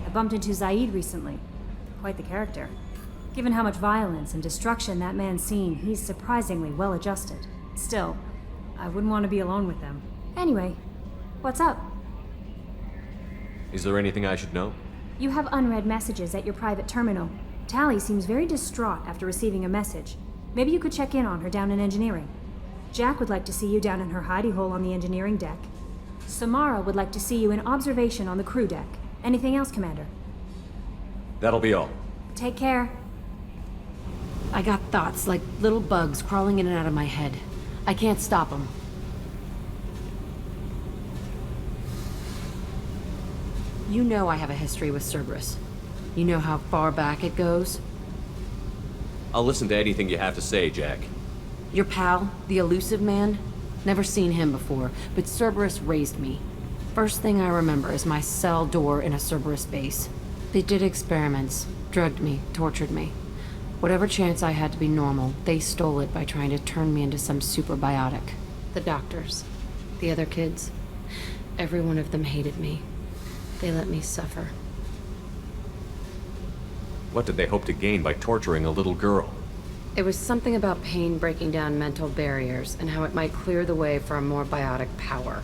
I bumped into Zaid recently. Quite the character. Given how much violence and destruction that man's seen, he's surprisingly well adjusted. Still, I wouldn't want to be alone with them. Anyway, what's up? Is there anything I should know? You have unread messages at your private terminal. Tally seems very distraught after receiving a message. Maybe you could check in on her down in engineering. Jack would like to see you down in her hidey hole on the engineering deck. Samara would like to see you in observation on the crew deck. Anything else, Commander? That'll be all. Take care. I got thoughts like little bugs crawling in and out of my head. I can't stop them. You know I have a history with Cerberus. You know how far back it goes? I'll listen to anything you have to say, Jack. Your pal, the elusive man? Never seen him before, but Cerberus raised me. First thing I remember is my cell door in a Cerberus base. They did experiments, drugged me, tortured me. Whatever chance I had to be normal, they stole it by trying to turn me into some super biotic. The doctors, the other kids, every one of them hated me. They let me suffer. What did they hope to gain by torturing a little girl? It was something about pain breaking down mental barriers and how it might clear the way for a more biotic power.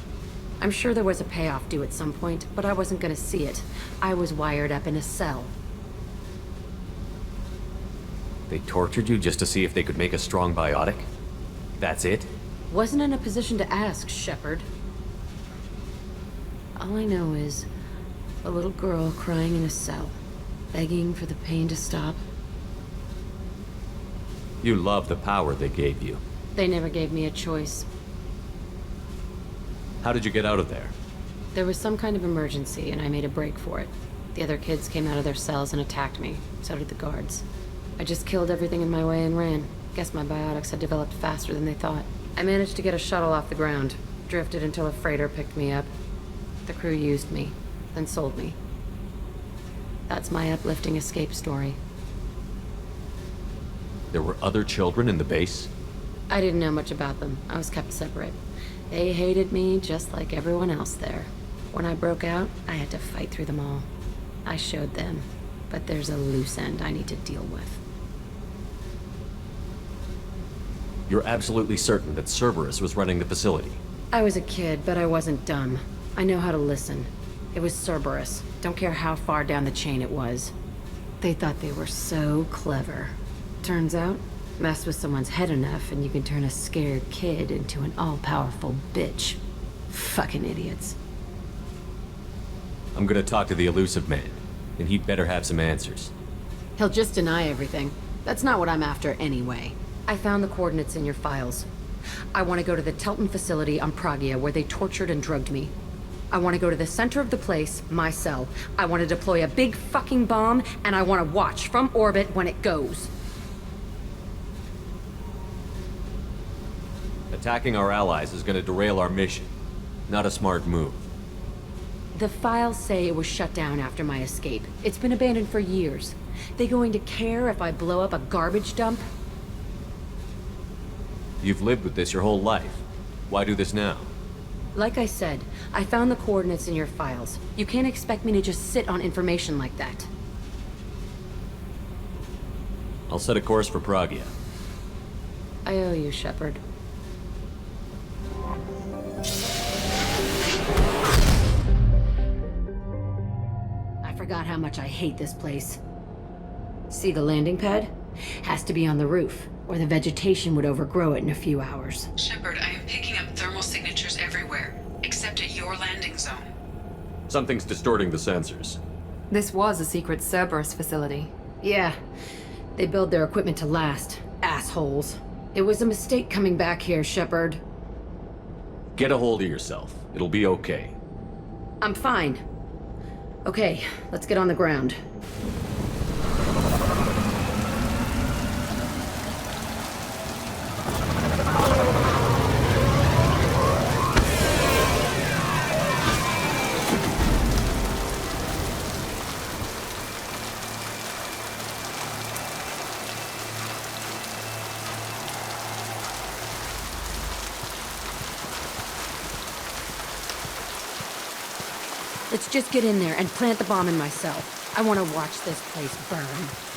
I'm sure there was a payoff due at some point, but I wasn't gonna see it. I was wired up in a cell. They tortured you just to see if they could make a strong biotic? That's it? Wasn't in a position to ask, Shepard. All I know is a little girl crying in a cell, begging for the pain to stop. You love the power they gave you. They never gave me a choice. How did you get out of there? There was some kind of emergency, and I made a break for it. The other kids came out of their cells and attacked me. So did the guards. I just killed everything in my way and ran. Guess my biotics had developed faster than they thought. I managed to get a shuttle off the ground. Drifted until a freighter picked me up. The crew used me, then sold me. That's my uplifting escape story. There were other children in the base? I didn't know much about them. I was kept separate. They hated me just like everyone else there. When I broke out, I had to fight through them all. I showed them, but there's a loose end I need to deal with. You're absolutely certain that Cerberus was running the facility? I was a kid, but I wasn't dumb. I know how to listen. It was Cerberus. Don't care how far down the chain it was. They thought they were so clever. Turns out, mess with someone's head enough and you can turn a scared kid into an all-powerful bitch. Fucking idiots. I'm gonna talk to the elusive man, and he'd better have some answers. He'll just deny everything. That's not what I'm after anyway. I found the coordinates in your files. I want to go to the Telton facility on Pragia where they tortured and drugged me. I want to go to the center of the place, my cell. I want to deploy a big fucking bomb, and I want to watch from orbit when it goes. Attacking our allies is gonna derail our mission. Not a smart move. The files say it was shut down after my escape. It's been abandoned for years. They going to care if I blow up a garbage dump? You've lived with this your whole life. Why do this now? Like I said, I found the coordinates in your files. You can't expect me to just sit on information like that. I'll set a course for Pragia. I owe you, Shepard. I forgot how much I hate this place. See the landing pad? Has to be on the roof, or the vegetation would overgrow it in a few hours. Shepard, I am picking up thermal signatures everywhere, except at your landing zone. Something's distorting the sensors. This was a secret Cerberus facility. Yeah, they build their equipment to last. Assholes. It was a mistake coming back here, Shepard. Get a hold of yourself. It'll be okay. I'm fine. Okay, let's get on the ground. Let's just get in there and plant the bomb in my cell. I want to watch this place burn.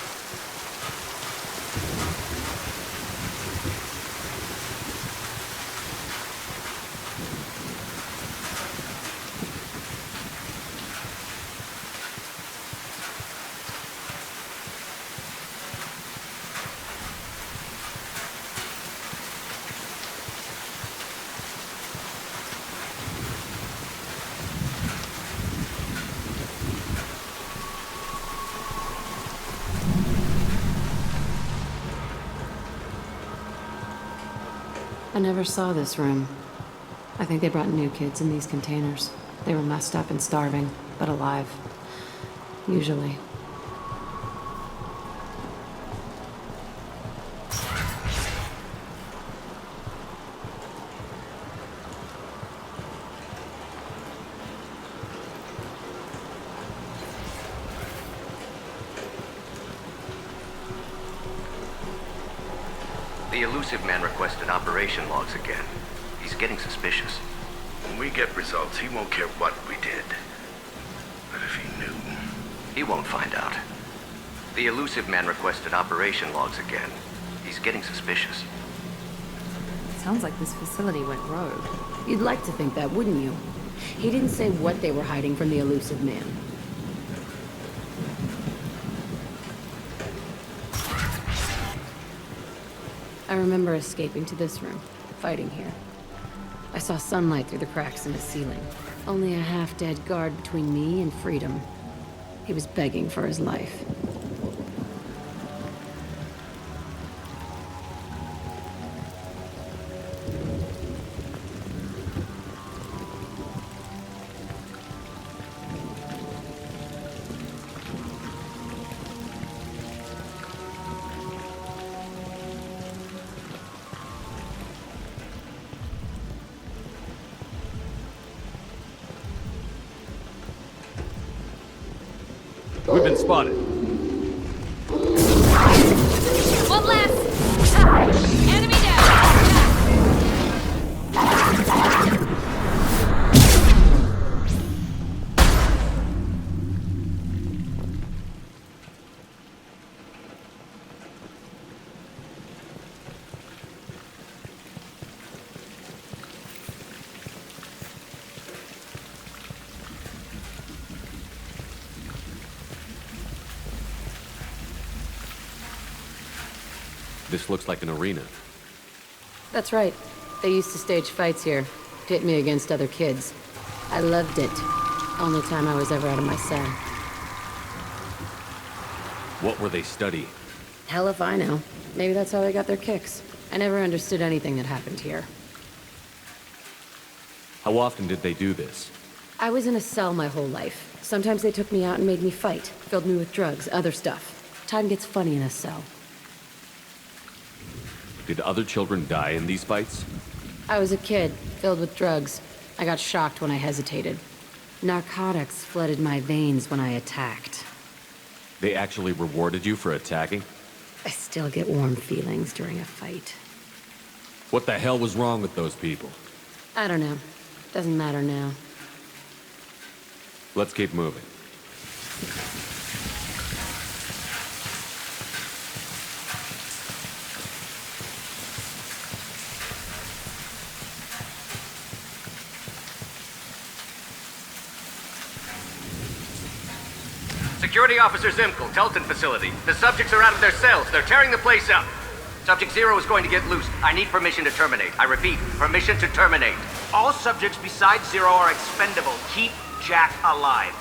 I never saw this room. I think they brought new kids in these containers. They were messed up and starving, but alive. Usually. The elusive man requested operation logs again. He's getting suspicious. When we get results, he won't care what we did. But if he knew... He won't find out. The elusive man requested operation logs again. He's getting suspicious. Sounds like this facility went rogue. You'd like to think that, wouldn't you? He didn't say what they were hiding from the elusive man. I remember escaping to this room, fighting here. I saw sunlight through the cracks in the ceiling. Only a half-dead guard between me and freedom. He was begging for his life. We've been spotted. One last! Enemy This looks like an arena. That's right. They used to stage fights here, pit me against other kids. I loved it. Only time I was ever out of my cell. What were they studying? Hell if I know. Maybe that's how they got their kicks. I never understood anything that happened here. How often did they do this? I was in a cell my whole life. Sometimes they took me out and made me fight, filled me with drugs, other stuff. Time gets funny in a cell. Did other children die in these fights? I was a kid, filled with drugs. I got shocked when I hesitated. Narcotics flooded my veins when I attacked. They actually rewarded you for attacking? I still get warm feelings during a fight. What the hell was wrong with those people? I don't know. Doesn't matter now. Let's keep moving. Security Officer Zimkel, Telton facility. The subjects are out of their cells. They're tearing the place up. Subject Zero is going to get loose. I need permission to terminate. I repeat, permission to terminate. All subjects besides Zero are expendable. Keep Jack alive.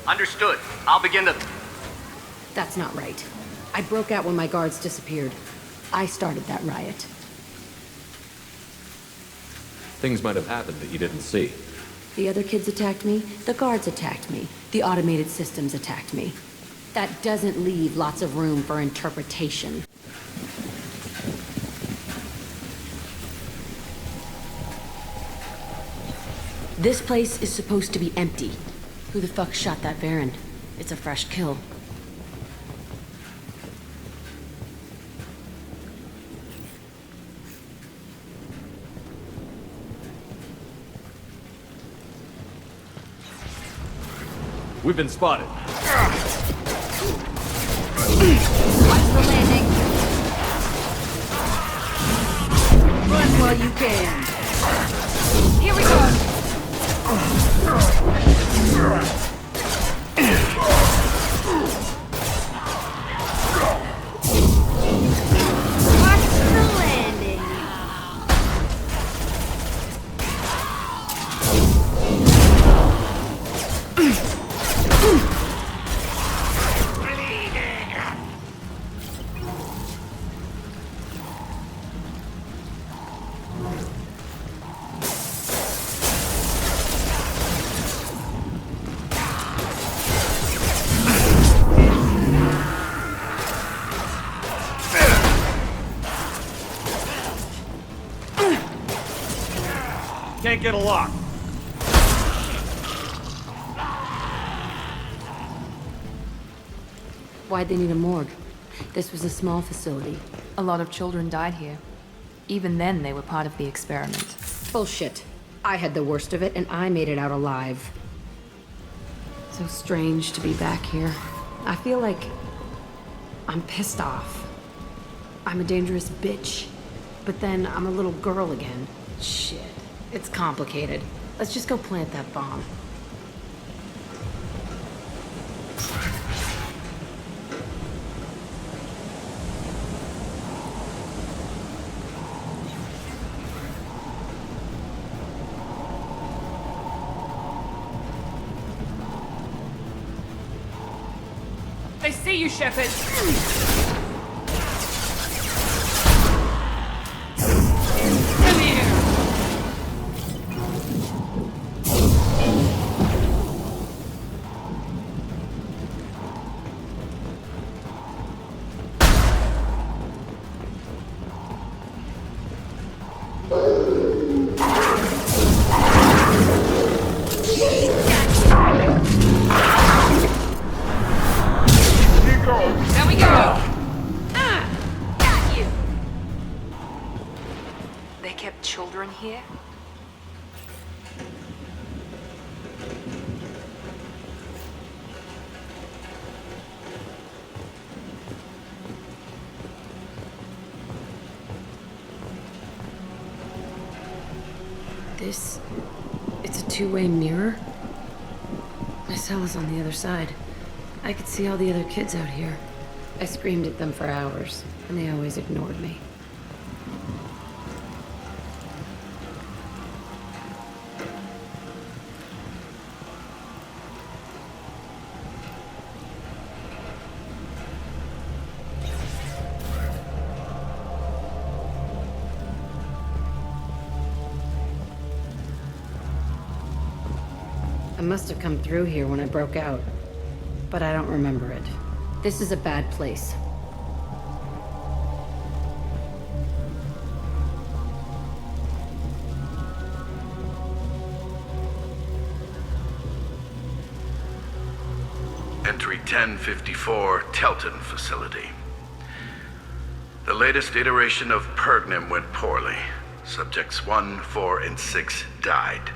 Understood. I'll begin the... That's not right. I broke out when my guards disappeared. I started that riot. Things might have happened that you didn't see. The other kids attacked me, the guards attacked me, the automated systems attacked me. That doesn't leave lots of room for interpretation. This place is supposed to be empty. Who the fuck shot that Baron? It's a fresh kill. We've been spotted. Watch the landing. Run while you can. Here we go. Watch the landing. Can't get a lock. Why'd they need a morgue? This was a small facility. A lot of children died here. Even then, they were part of the experiment. Bullshit. I had the worst of it, and I made it out alive. So strange to be back here. I feel like I'm pissed off. I'm a dangerous bitch. But then I'm a little girl again. Shit. It's complicated. Let's just go plant that bomb. I see you, Shepard. Come here. There we go. Got you. They kept children here? It's a two-way mirror? My cell is on the other side. I could see all the other kids out here. I screamed at them for hours, and they always ignored me. I must have come through here when I broke out, but I don't remember it. This is a bad place. Entry 1054, Telton Facility. The latest iteration of Pergnim went poorly. Subjects 1, 4, and 6 died.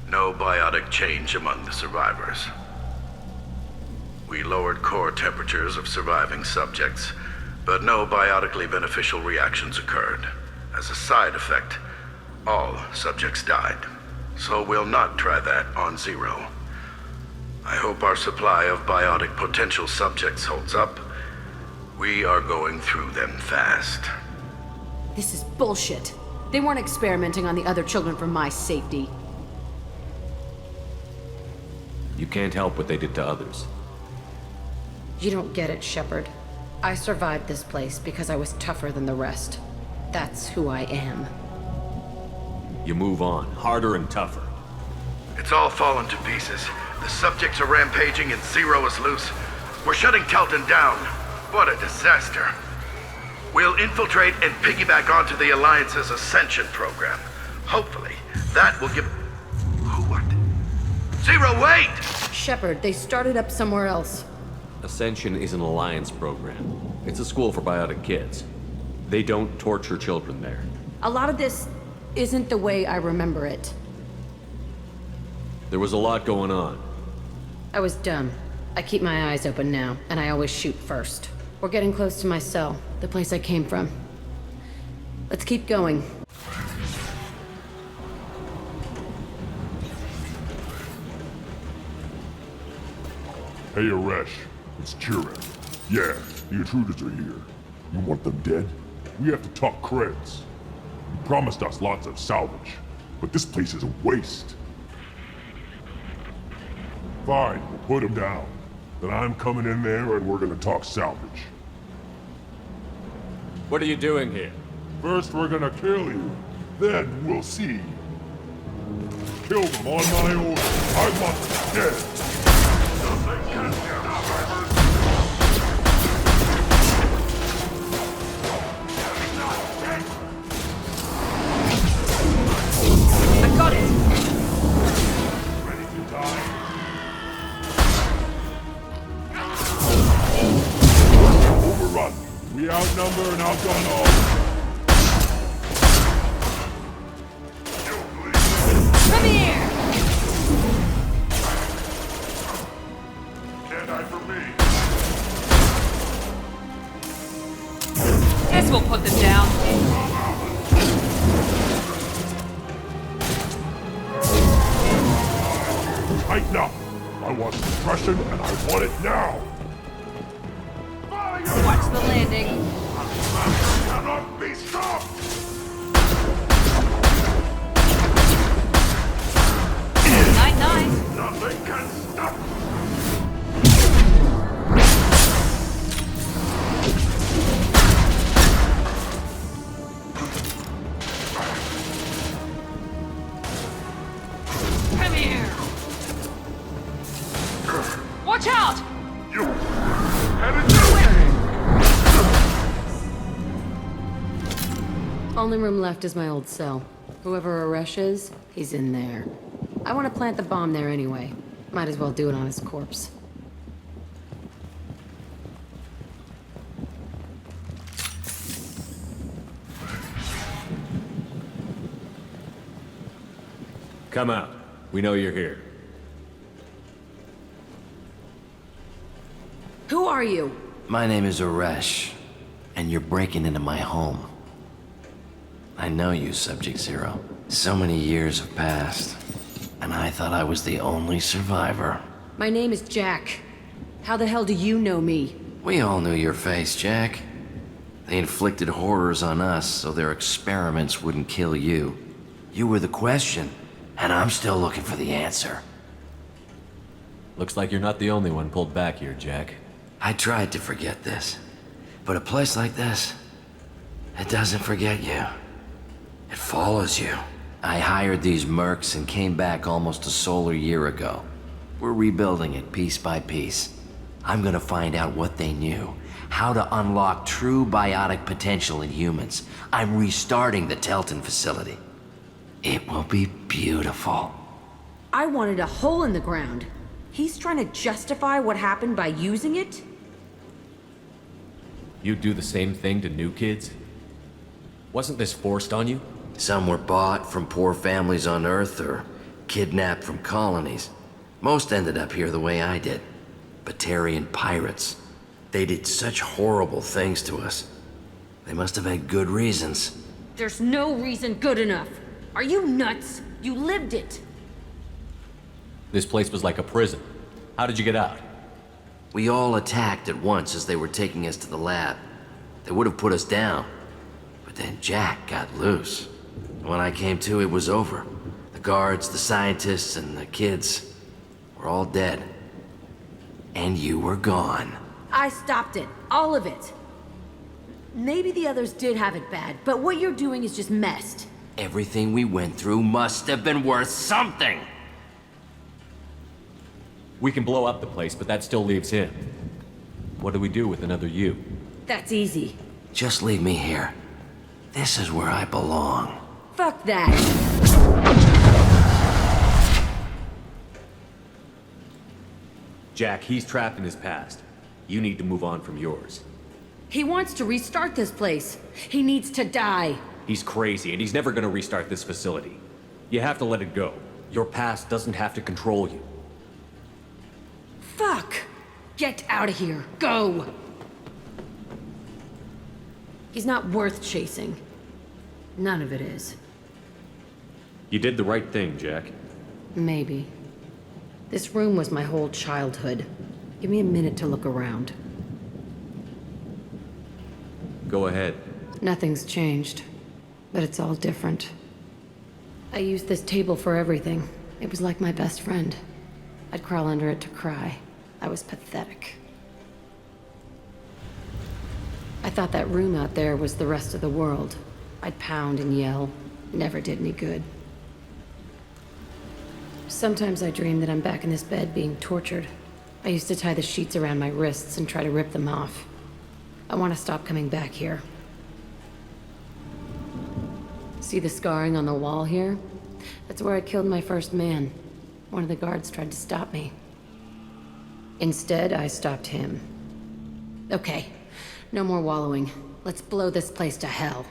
No biotic change among the survivors. We lowered core temperatures of surviving subjects, but no biotically beneficial reactions occurred. As a side effect, all subjects died. So we'll not try that on Zero. I hope our supply of biotic potential subjects holds up. We are going through them fast. This is bullshit. They weren't experimenting on the other children for my safety. You can't help what they did to others. You don't get it, Shepard. I survived this place because I was tougher than the rest. That's who I am. You move on, harder and tougher. It's all fallen to pieces. The subjects are rampaging and Zero is loose. We're shutting Telton down. What a disaster. We'll infiltrate and piggyback onto the Alliance's Ascension program. Hopefully, that will give... What? Zero, wait! Shepard, they started up somewhere else. Ascension is an Alliance program. It's a school for biotic kids. They don't torture children there. A lot of this isn't the way I remember it. There was a lot going on. I was dumb. I keep my eyes open now, and I always shoot first. We're getting close to my cell, the place I came from. Let's keep going. Hey, Aresh. It's Chirin. Yeah, the intruders are here. You want them dead? We have to talk creds. You promised us lots of salvage, but this place is a waste. Fine, we'll put them down. Then I'm coming in there and we're gonna talk salvage. What are you doing here? First we're gonna kill you, then we'll see. Kill them on my order. I want them dead. Nothing can stop us. I got it! Ready to die? Overrun. We outnumber and outgun all. Come here! Can't die for me. Guess we'll put them down. Tighten up. I want suppression and I want it now. Watch the landing. Cannot be stopped. Night night. Nothing can stop. Come here. Watch out! You headed this way. Only room left is my old cell. Whoever Aresh is, he's in there. I want to plant the bomb there anyway. Might as well do it on his corpse. Come out. We know you're here. Who are you? My name is Aresh, and you're breaking into my home. I know you, Subject Zero. So many years have passed, and I thought I was the only survivor. My name is Jack. How the hell do you know me? We all knew your face, Jack. They inflicted horrors on us so their experiments wouldn't kill you. You were the question, and I'm still looking for the answer. Looks like you're not the only one pulled back here, Jack. I tried to forget this, but a place like this, it doesn't forget you. It follows you. I hired these mercs and came back almost a solar year ago. We're rebuilding it piece by piece. I'm gonna find out what they knew, how to unlock true biotic potential in humans. I'm restarting the Telton facility. It will be beautiful. I wanted a hole in the ground. He's trying to justify what happened by using it? You'd do the same thing to new kids? Wasn't this forced on you? Some were bought from poor families on Earth or kidnapped from colonies. Most ended up here the way I did. Batarian pirates. They did such horrible things to us. They must have had good reasons. There's no reason good enough. Are you nuts? You lived it. This place was like a prison. How did you get out? We all attacked at once as they were taking us to the lab. They would have put us down. But then Jack got loose. When I came to, it was over. The guards, the scientists, and the kids were all dead. And you were gone. I stopped it. All of it. Maybe the others did have it bad, but what you're doing is just messed. Everything we went through must have been worth something! We can blow up the place, but that still leaves him. What do we do with another you? That's easy. Just leave me here. This is where I belong. Fuck that. Jack, he's trapped in his past. You need to move on from yours. He wants to restart this place. He needs to die. He's crazy, and he's never gonna restart this facility. You have to let it go. Your past doesn't have to control you. Fuck! Get out of here. Go! He's not worth chasing. None of it is. You did the right thing, Jack. Maybe. This room was my whole childhood. Give me a minute to look around. Go ahead. Nothing's changed, but it's all different. I used this table for everything. It was like my best friend. I'd crawl under it to cry. I was pathetic. I thought that room out there was the rest of the world. I'd pound and yell. Never did any good. Sometimes I dream that I'm back in this bed being tortured. I used to tie the sheets around my wrists and try to rip them off. I want to stop coming back here. See the scarring on the wall here? That's where I killed my first man. One of the guards tried to stop me. Instead, I stopped him. Okay, no more wallowing. Let's blow this place to hell.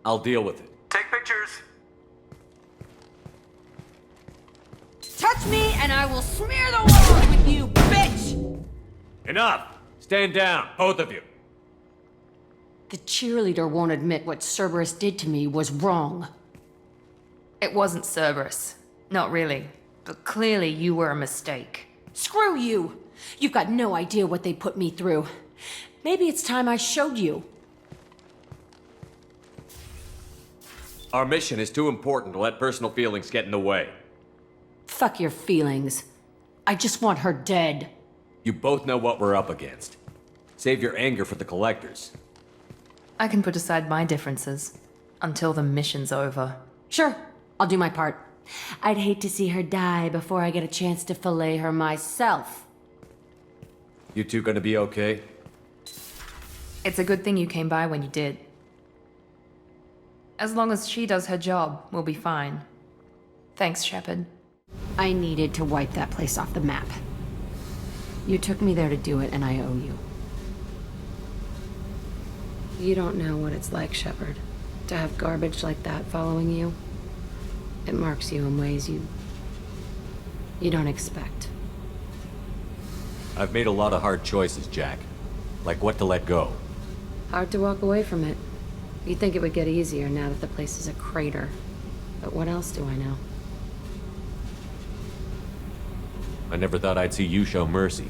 I'll deal with it. Take pictures. Touch me and I will smear the walls with you, bitch! Enough! Stand down, both of you. The cheerleader won't admit what Cerberus did to me was wrong. It wasn't Cerberus. Not really. But clearly you were a mistake. Screw you! You've got no idea what they put me through. Maybe it's time I showed you. Our mission is too important to let personal feelings get in the way. Fuck your feelings. I just want her dead. You both know what we're up against. Save your anger for the collectors. I can put aside my differences until the mission's over. Sure, I'll do my part. I'd hate to see her die before I get a chance to fillet her myself. You two gonna be okay? It's a good thing you came by when you did. As long as she does her job, we'll be fine. Thanks, Shepard. I needed to wipe that place off the map. You took me there to do it, and I owe you. You don't know what it's like, Shepard, to have garbage like that following you. It marks you in ways you don't expect. I've made a lot of hard choices, Jack. Like what to let go. Hard to walk away from it. You'd think it would get easier now that the place is a crater. But what else do I know? I never thought I'd see you show mercy,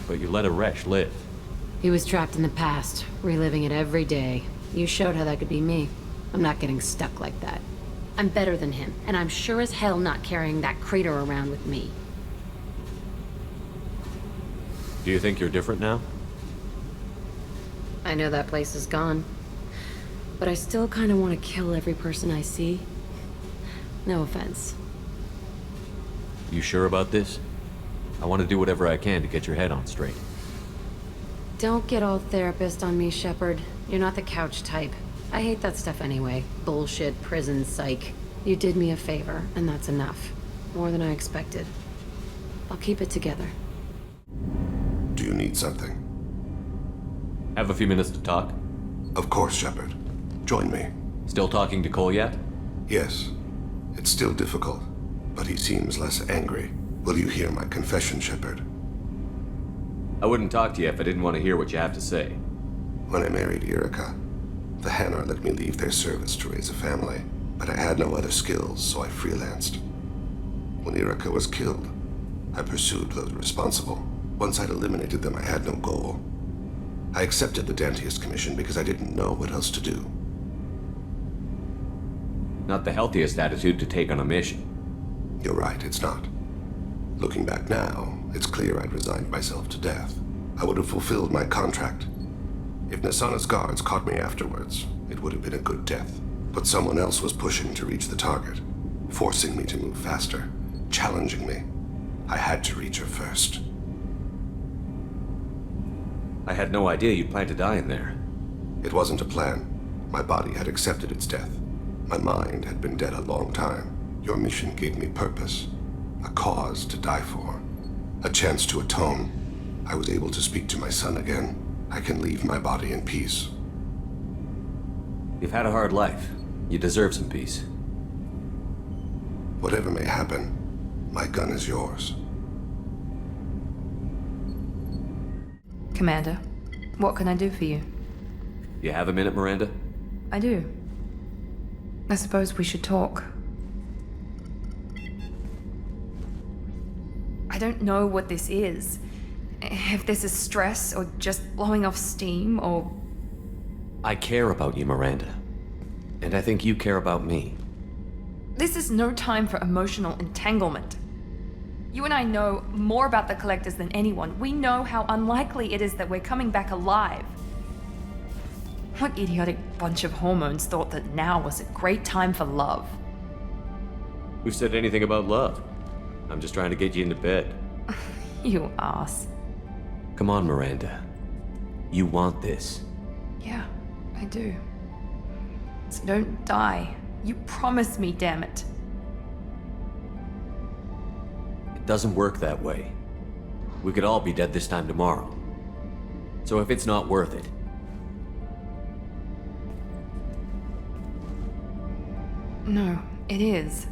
but you let a Resh live. He was trapped in the past, reliving it every day. You showed how that could be me. I'm not getting stuck like that. I'm better than him, and I'm sure as hell not carrying that crater around with me. Do you think you're different now? I know that place is gone. But I still kind of want to kill every person I see. No offense. You sure about this? I want to do whatever I can to get your head on straight. Don't get all therapist on me, Shepard. You're not the couch type. I hate that stuff anyway. Bullshit, prison, psych. You did me a favor, and that's enough. More than I expected. I'll keep it together. Do you need something? Have a few minutes to talk? Of course, Shepard. Join me. Still talking to Cole yet? Yes. It's still difficult, but he seems less angry. Will you hear my confession, Shepard? I wouldn't talk to you if I didn't want to hear what you have to say. When I married Erica, the Hanar let me leave their service to raise a family, but I had no other skills, so I freelanced. When Erica was killed, I pursued those responsible. Once I'd eliminated them, I had no goal. I accepted the Dantius Commission because I didn't know what else to do. Not the healthiest attitude to take on a mission. You're right, it's not. Looking back now, it's clear I'd resigned myself to death. I would have fulfilled my contract. If Nasana's guards caught me afterwards, it would have been a good death. But someone else was pushing to reach the target, forcing me to move faster, challenging me. I had to reach her first. I had no idea you'd plan to die in there. It wasn't a plan. My body had accepted its death. My mind had been dead a long time. Your mission gave me purpose, a cause to die for, a chance to atone. I was able to speak to my son again. I can leave my body in peace. You've had a hard life. You deserve some peace. Whatever may happen, my gun is yours. Commander, what can I do for you? You have a minute, Miranda? I do. I suppose we should talk. I don't know what this is. If this is stress, or just blowing off steam, or... I care about you, Miranda. And I think you care about me. This is no time for emotional entanglement. You and I know more about the Collectors than anyone. We know how unlikely it is that we're coming back alive. What idiotic bunch of hormones thought that now was a great time for love? Who said anything about love? I'm just trying to get you into bed. You ass. Come on, Miranda. You want this. Yeah, I do. So don't die. You promised me, damn it. It doesn't work that way. We could all be dead this time tomorrow. So if it's not worth it... No, it is.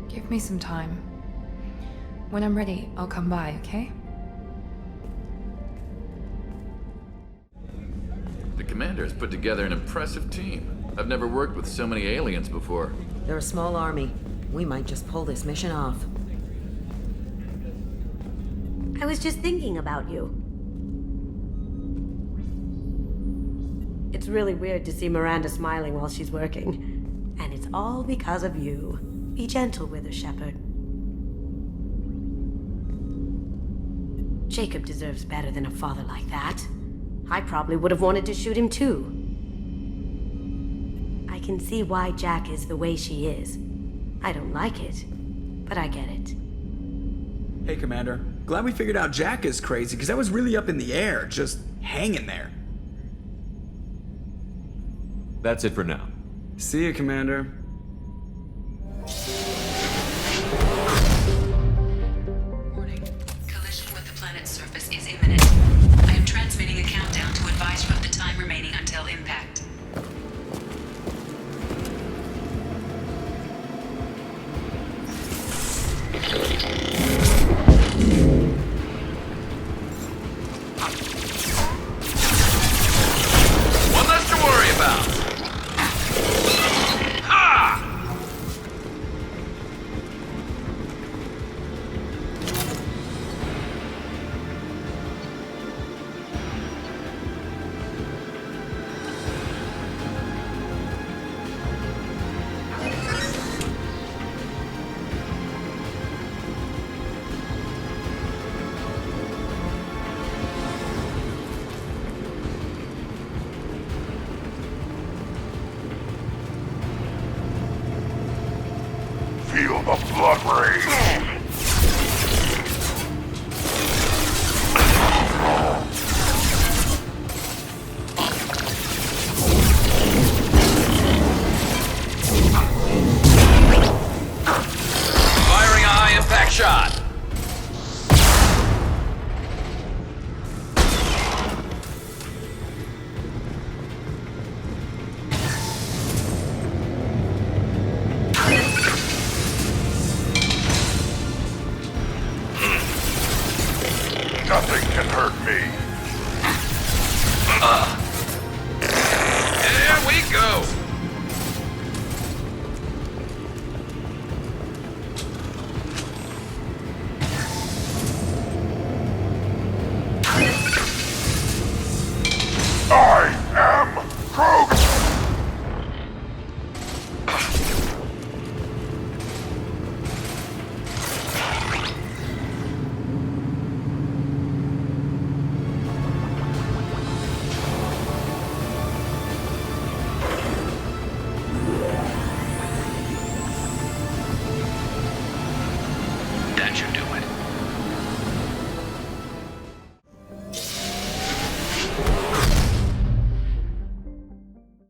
Give me some time. When I'm ready, I'll come by, okay? The Commander's put together an impressive team. I've never worked with so many aliens before. They're a small army. We might just pull this mission off. I was just thinking about you. It's really weird to see Miranda smiling while she's working. And it's all because of you. Be gentle with her, Shepard. Jacob deserves better than a father like that. I probably would have wanted to shoot him too. I can see why Jack is the way she is. I don't like it, but I get it. Hey, Commander. Glad we figured out Jack is crazy, because that was really up in the air, just hanging there. That's it for now. See you, Commander. Warning. Collision with the planet's surface is imminent. I am transmitting a countdown to advise you of the time remaining until impact. One less to worry about. Feel the blood rage.